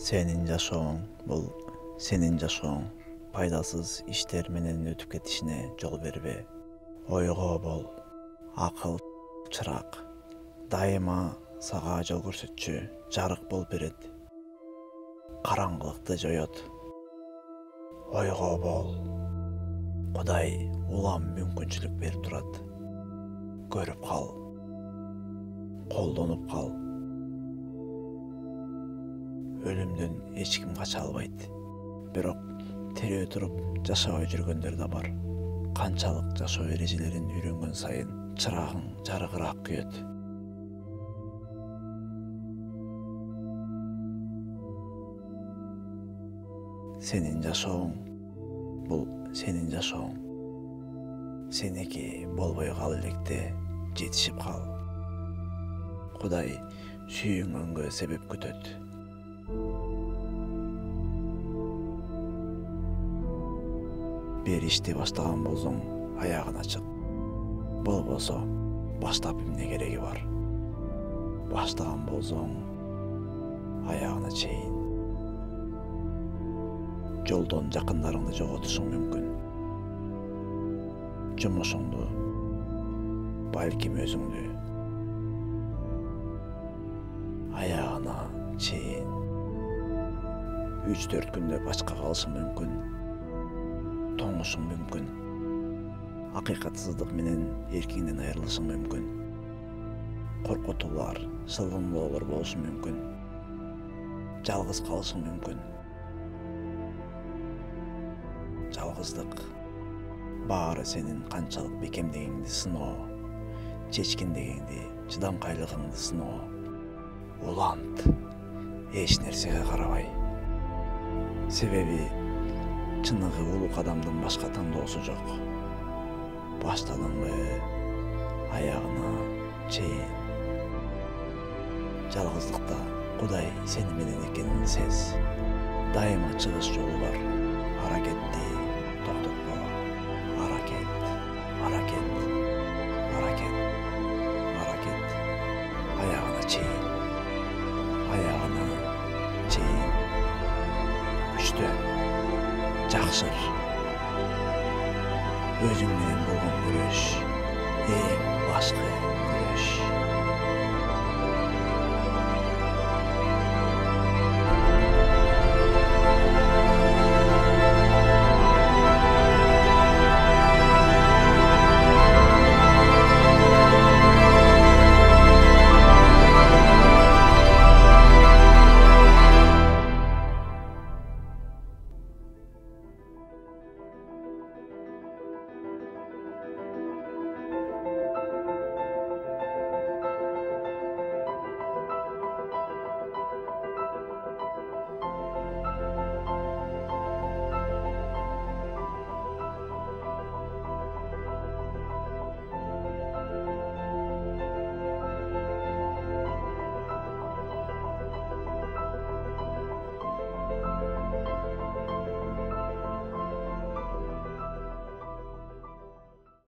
Senin жашооң бул сенин жашооң. Пайдасыз иштер менен өтүп кетишине жол бербе. Ойго бол. Акыл чырак. Дайыма сага жол көрсөтчү, жарык болуп берет. Караңгылыкты жоёт. Ойго бол. Кудай улам мүмкүнчүлүк берип турат. Көрүп кал. Колдонуп кал. Өлүмдөн эч ким кача албайт. Бирок тирүү туруп жашабай жүргөндөр да бар. Канчалык жашоо эрежелерин үйрөнгөн сайын чырагың жарыгыраак күйөт. Сенин жашооң бул сенин жашооң. Сеники болбой кал электе жетишип кал. Кудай сүйүнгөнгө себеп күтөт. Бир ишти баштаган болсоң, аягына чык. Болбосо, баштап эмне кереги бар? Баштаган болсоң, аягына чейин. Жолдон жакындарыңды жоготушуң мүмкүн. Жумушуңду, балким өзүңдү. Аягына чейин. 3-4 күндө башка калышың мүмкүн. Тоңушуң мүмкүн. Акыйкатсыздык менен эркиңден айрылышың мүмкүн. Коркутуулар, шылымдоолор болушу мүмкүн. Жалгыз калышың мүмкүн. Жалгыздык баары сенин канчалык бекемдигиңди сыноо, чечкиндигиңди, чыдамкайлыгыңды сыноо. Улант, эч нерсеге карабай. Себеби чыныгы улук адамдын башка тандоосу жок. Баштадыңбы, аягына чейин. Жалгыздыкта Кудай сени менен экенин сез. Дайыма чыгыш жолу бар. Аракетти токтотпо. Аракет, аракет, аракет, аракет. Аягына чейин. Аягына чейин. Күчтө. Жакшыр. Өзүң менен болгон күрөш эң башкы.